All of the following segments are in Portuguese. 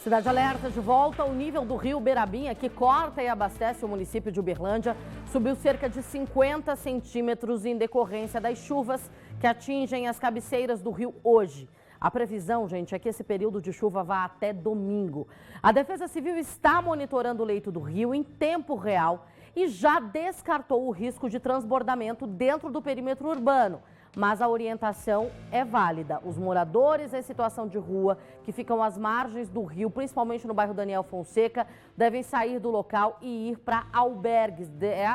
Cidade Alerta de volta. O nível do rio Berabinha, que corta e abastece o município de Uberlândia, subiu cerca de 50 centímetros em decorrência das chuvas que atingem as cabeceiras do rio hoje. A previsão, gente, é que esse período de chuva vá até domingo. A Defesa Civil está monitorando o leito do rio em tempo real e já descartou o risco de transbordamento dentro do perímetro urbano. Mas a orientação é válida. Os moradores em situação de rua que ficam às margens do rio, principalmente no bairro Daniel Fonseca, devem sair do local e ir para albergues,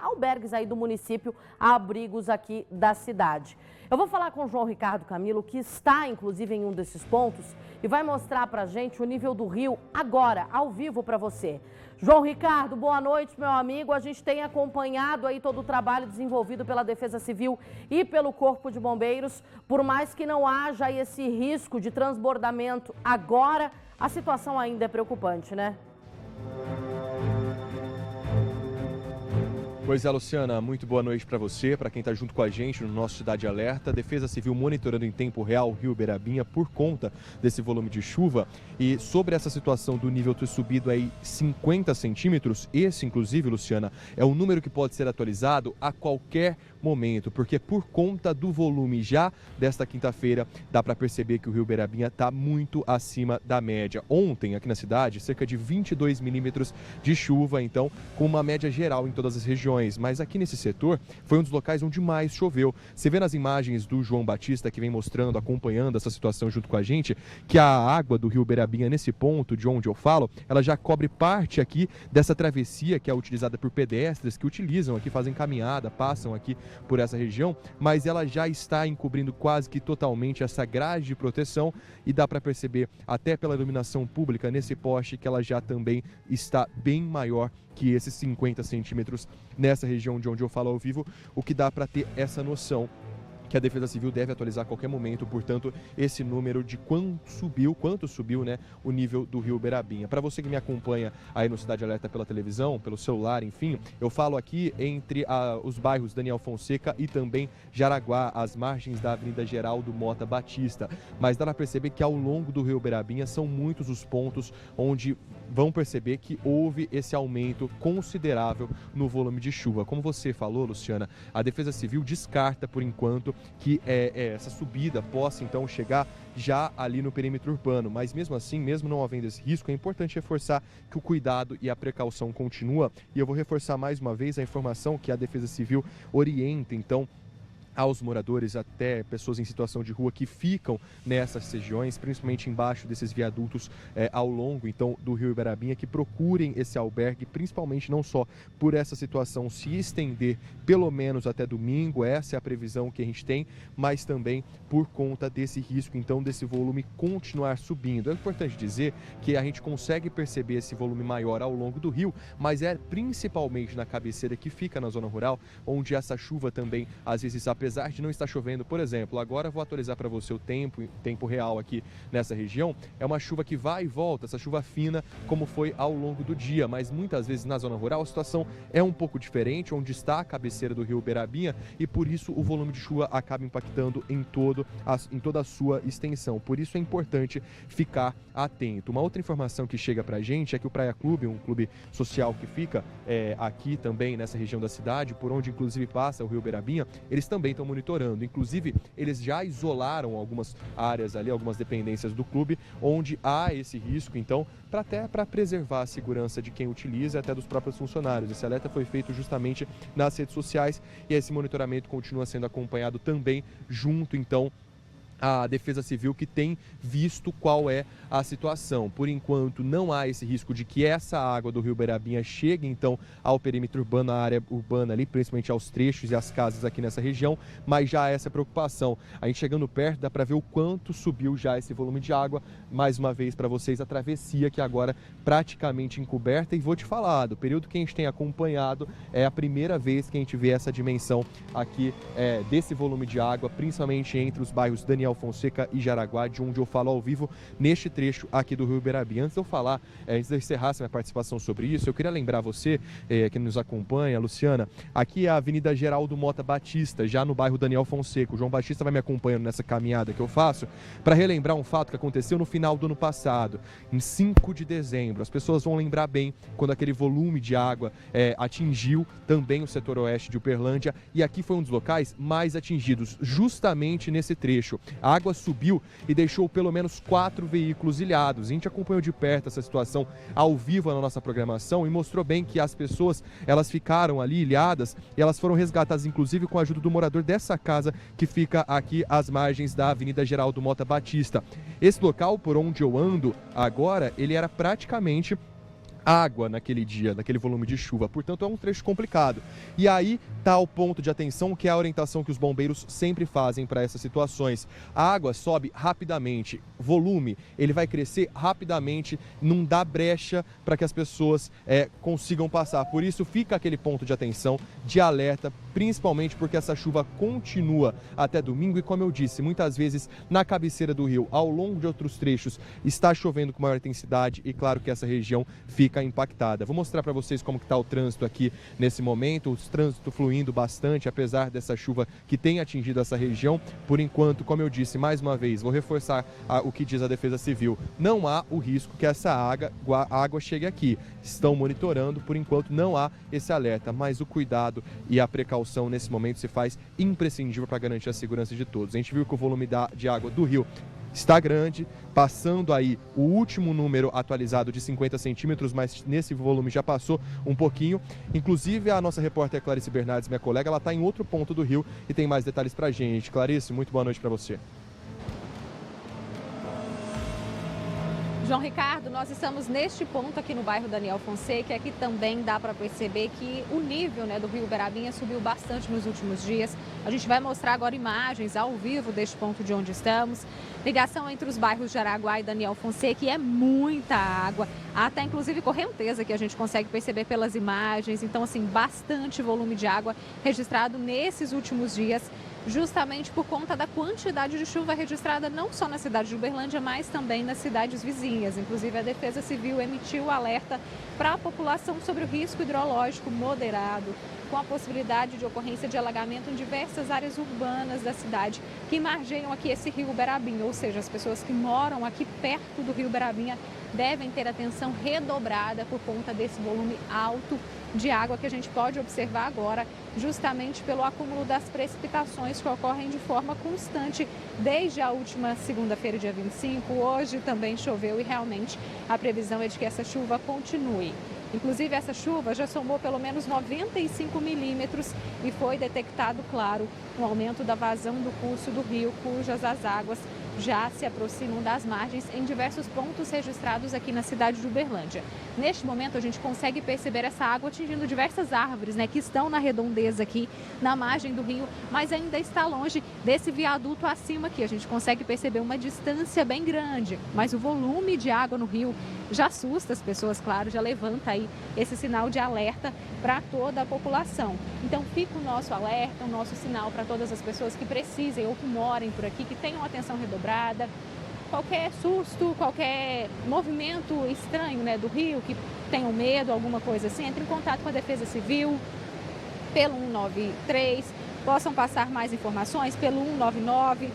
albergues aí do município, abrigos aqui da cidade. Eu vou falar com o João Ricardo Camilo, que está inclusive em um desses pontos e vai mostrar para a gente o nível do rio agora, ao vivo para você. João Ricardo, boa noite, meu amigo. A gente tem acompanhado aí todo o trabalho desenvolvido pela Defesa Civil e pelo Corpo de Bombeiros. Por mais que não haja esse risco de transbordamento agora, a situação ainda é preocupante, né? Pois é, Luciana, muito boa noite para você, para quem está junto com a gente no nosso Cidade Alerta. Defesa Civil monitorando em tempo real o rio Berabinha por conta desse volume de chuva. E sobre essa situação do nível ter subido aí 50 centímetros, esse inclusive, Luciana, é um número que pode ser atualizado a qualquer momento, porque por conta do volume já desta quinta-feira, dá para perceber que o rio Berabinha está muito acima da média. Ontem, aqui na cidade, cerca de 22 milímetros de chuva, então, com uma média geral em todas as regiões. Mas aqui nesse setor foi um dos locais onde mais choveu. Você vê nas imagens do João Batista, que vem mostrando, acompanhando essa situação junto com a gente, que a água do rio Berabinha, nesse ponto de onde eu falo, ela já cobre parte aqui dessa travessia que é utilizada por pedestres que utilizam aqui, fazem caminhada, passam aqui por essa região, mas ela já está encobrindo quase que totalmente essa grade de proteção e dá para perceber até pela iluminação pública nesse poste que ela já também está bem maior que esses 50 centímetros nessa região de onde eu falo ao vivo, o que dá para ter essa noção que a Defesa Civil deve atualizar a qualquer momento, portanto, esse número de quanto subiu, né, o nível do rio Berabinha. Para você que me acompanha aí no Cidade Alerta pela televisão, pelo celular, enfim, eu falo aqui entre os bairros Daniel Fonseca e também Jaraguá, às margens da Avenida Geraldo Mota Batista. Mas dá para perceber que ao longo do rio Berabinha são muitos os pontos onde vão perceber que houve esse aumento considerável no volume de chuva. Como você falou, Luciana, a Defesa Civil descarta, por enquanto, que essa subida possa então chegar já ali no perímetro urbano, mas mesmo assim, mesmo não havendo esse risco, é importante reforçar que o cuidado e a precaução continua, e eu vou reforçar mais uma vez a informação que a Defesa Civil orienta então aos moradores, até pessoas em situação de rua que ficam nessas regiões, principalmente embaixo desses viadutos ao longo então do rio Berabinha, que procurem esse albergue, principalmente não só por essa situação se estender pelo menos até domingo, essa é a previsão que a gente tem, mas também por conta desse risco, então, desse volume continuar subindo. É importante dizer que a gente consegue perceber esse volume maior ao longo do rio, mas é principalmente na cabeceira que fica na zona rural, onde essa chuva também, às vezes, apesar de não estar chovendo, por exemplo, agora vou atualizar para você o tempo real aqui nessa região, é uma chuva que vai e volta, essa chuva fina, como foi ao longo do dia, mas muitas vezes na zona rural a situação é um pouco diferente, onde está a cabeceira do rio Berabinha e por isso o volume de chuva acaba impactando em toda a sua extensão, por isso é importante ficar atento. Uma outra informação que chega para a gente é que o Praia Clube, um clube social que fica aqui também nessa região da cidade, por onde inclusive passa o rio Berabinha, eles também estão monitorando. Inclusive, eles já isolaram algumas áreas ali, algumas dependências do clube, onde há esse risco, então, até para preservar a segurança de quem utiliza e até dos próprios funcionários. Esse alerta foi feito justamente nas redes sociais e esse monitoramento continua sendo acompanhado também junto, então, a Defesa Civil, que tem visto qual é a situação. Por enquanto, não há esse risco de que essa água do rio Berabinha chegue, então, ao perímetro urbano, à área urbana ali, principalmente aos trechos e às casas aqui nessa região, mas já há essa preocupação. A gente chegando perto, dá para ver o quanto subiu já esse volume de água. Mais uma vez, para vocês, a travessia que agora praticamente encoberta. E vou te falar, do período que a gente tem acompanhado, é a primeira vez que a gente vê essa dimensão aqui desse volume de água, principalmente entre os bairros Daniel Daniel Fonseca e Jaraguá, de onde eu falo ao vivo neste trecho aqui do Rio Uberabinha. Antes de eu falar, antes de eu encerrar essa minha participação sobre isso, eu queria lembrar você que nos acompanha, Luciana, aqui é a Avenida Geraldo Mota Batista, já no bairro Daniel Fonseca. O João Batista vai me acompanhando nessa caminhada que eu faço para relembrar um fato que aconteceu no final do ano passado, em 5 de dezembro. As pessoas vão lembrar bem quando aquele volume de água atingiu também o setor oeste de Uberlândia, e aqui foi um dos locais mais atingidos, justamente nesse trecho. A água subiu e deixou pelo menos 4 veículos ilhados. A gente acompanhou de perto essa situação ao vivo na nossa programação e mostrou bem que as pessoas, elas ficaram ali ilhadas e elas foram resgatadas, inclusive com a ajuda do morador dessa casa que fica aqui às margens da Avenida Geraldo Mota Batista. Esse local por onde eu ando agora, ele era praticamente água naquele dia, naquele volume de chuva, portanto é um trecho complicado. E aí está o ponto de atenção, que é a orientação que os bombeiros sempre fazem para essas situações. A água sobe rapidamente, volume, ele vai crescer rapidamente, não dá brecha para que as pessoas consigam passar. Por isso fica aquele ponto de atenção, de alerta, principalmente porque essa chuva continua até domingo e, como eu disse, muitas vezes na cabeceira do rio, ao longo de outros trechos, está chovendo com maior intensidade e claro que essa região fica impactada. Vou mostrar para vocês como que está o trânsito aqui nesse momento, o trânsito fluindo bastante, apesar dessa chuva que tem atingido essa região. Por enquanto, como eu disse, mais uma vez, vou reforçar o que diz a Defesa Civil, não há o risco que essa água chegue aqui. Estão monitorando, por enquanto não há esse alerta, mas o cuidado e a precaução nesse momento se faz imprescindível para garantir a segurança de todos. A gente viu que o volume de água do rio está grande, passando aí o último número atualizado de 50 centímetros, mas nesse volume já passou um pouquinho. Inclusive a nossa repórter Clarice Bernardes, minha colega, ela está em outro ponto do rio e tem mais detalhes para a gente. Clarice, muito boa noite para você. João Ricardo, nós estamos neste ponto aqui no bairro Daniel Fonseca, e aqui também dá para perceber que o nível do Rio Uberabinha subiu bastante nos últimos dias. A gente vai mostrar agora imagens ao vivo deste ponto de onde estamos. Ligação entre os bairros Jaraguá e Daniel Fonseca, e é muita água, há até inclusive correnteza que a gente consegue perceber pelas imagens. Então, assim, bastante volume de água registrado nesses últimos dias, justamente por conta da quantidade de chuva registrada não só na cidade de Uberlândia, mas também nas cidades vizinhas. Inclusive, a Defesa Civil emitiu alerta para a população sobre o risco hidrológico moderado, com a possibilidade de ocorrência de alagamento em diversas áreas urbanas da cidade que margeiam aqui esse rio Uberabinha, ou seja, as pessoas que moram aqui perto do rio Uberabinha devem ter atenção redobrada por conta desse volume alto de água que a gente pode observar agora, justamente pelo acúmulo das precipitações que ocorrem de forma constante desde a última segunda-feira, dia 25. Hoje também choveu e realmente a previsão é de que essa chuva continue. Inclusive, essa chuva já somou pelo menos 95 milímetros e foi detectado, claro, um aumento da vazão do curso do rio, cujas as águas já se aproximam das margens em diversos pontos registrados aqui na cidade de Uberlândia. Neste momento, a gente consegue perceber essa água atingindo diversas árvores, que estão na redondeza aqui, na margem do rio, mas ainda está longe desse viaduto acima aqui. A gente consegue perceber uma distância bem grande, mas o volume de água no rio já assusta as pessoas, claro, já levanta aí esse sinal de alerta para toda a população. Então fica o nosso alerta, o nosso sinal para todas as pessoas que precisem ou que morem por aqui, que tenham atenção redobrada. Qualquer susto, qualquer movimento estranho do rio, que tenham medo, alguma coisa assim, entre em contato com a Defesa Civil pelo 193, possam passar mais informações pelo 199,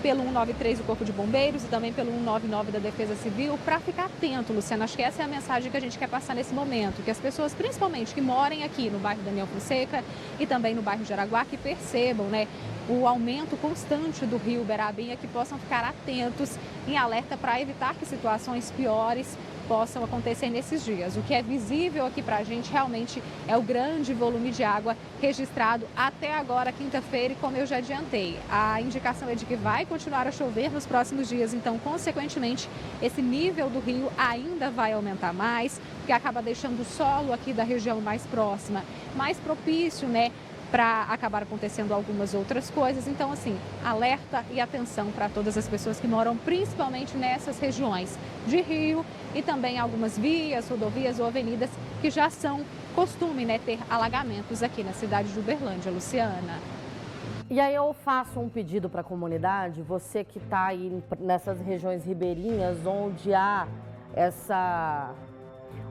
pelo 193 do Corpo de Bombeiros e também pelo 199 da Defesa Civil, para ficar atento, Luciana. Acho que essa é a mensagem que a gente quer passar nesse momento, que as pessoas, principalmente que morem aqui no bairro Daniel Fonseca e também no bairro Jaraguá, que percebam, o aumento constante do rio Uberabinha, que possam ficar atentos em alerta para evitar que situações piores possam acontecer nesses dias. O que é visível aqui para a gente realmente é o grande volume de água registrado até agora, quinta-feira, e como eu já adiantei, a indicação é de que vai continuar a chover nos próximos dias, então, consequentemente, esse nível do rio ainda vai aumentar mais, que acaba deixando o solo aqui da região mais próxima mais propício, para acabar acontecendo algumas outras coisas. Então, assim, alerta e atenção para todas as pessoas que moram principalmente nessas regiões de rio e também algumas vias, rodovias ou avenidas que já são costume, ter alagamentos aqui na cidade de Uberlândia. Luciana. E aí eu faço um pedido para a comunidade, você que está aí nessas regiões ribeirinhas, onde há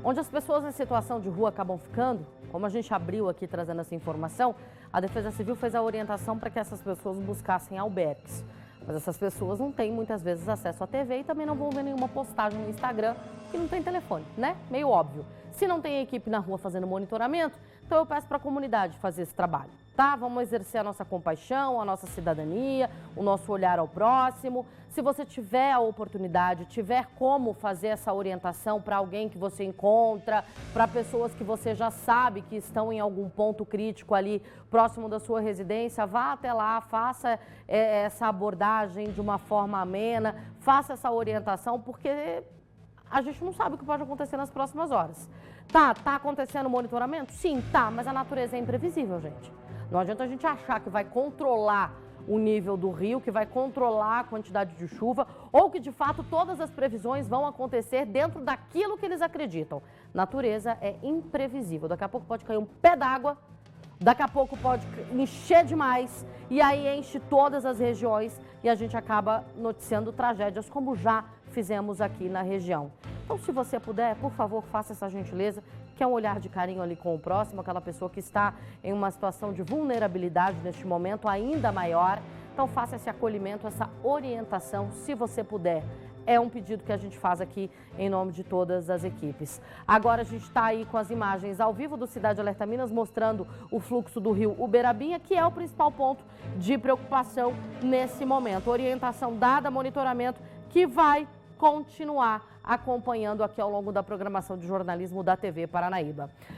onde as pessoas em situação de rua acabam ficando, como a gente abriu aqui trazendo essa informação, a Defesa Civil fez a orientação para que essas pessoas buscassem albergues. Mas essas pessoas não têm muitas vezes acesso à TV e também não vão ver nenhuma postagem no Instagram que não tem telefone, né? Meio óbvio. Se não tem equipe na rua fazendo monitoramento, então eu peço para a comunidade fazer esse trabalho, tá? Vamos exercer a nossa compaixão, a nossa cidadania, o nosso olhar ao próximo. Se você tiver a oportunidade, tiver como fazer essa orientação para alguém que você encontra, para pessoas que você já sabe que estão em algum ponto crítico ali próximo da sua residência, vá até lá, faça essa abordagem de uma forma amena, faça essa orientação, porque a gente não sabe o que pode acontecer nas próximas horas. Tá acontecendo monitoramento? Sim, tá, mas a natureza é imprevisível, gente. Não adianta a gente achar que vai controlar o nível do rio, que vai controlar a quantidade de chuva, ou que de fato todas as previsões vão acontecer dentro daquilo que eles acreditam. Natureza é imprevisível. Daqui a pouco pode cair um pé d'água, daqui a pouco pode encher demais, e aí enche todas as regiões e a gente acaba noticiando tragédias como já fizemos aqui na região. Então, se você puder, por favor, faça essa gentileza, que é um olhar de carinho ali com o próximo, aquela pessoa que está em uma situação de vulnerabilidade neste momento ainda maior. Então, faça esse acolhimento, essa orientação, se você puder. É um pedido que a gente faz aqui em nome de todas as equipes. Agora a gente está aí com as imagens ao vivo do Cidade Alerta Minas, mostrando o fluxo do rio Uberabinha, que é o principal ponto de preocupação nesse momento. Orientação dada, monitoramento que vai continuar acompanhando aqui ao longo da programação de jornalismo da TV Paranaíba.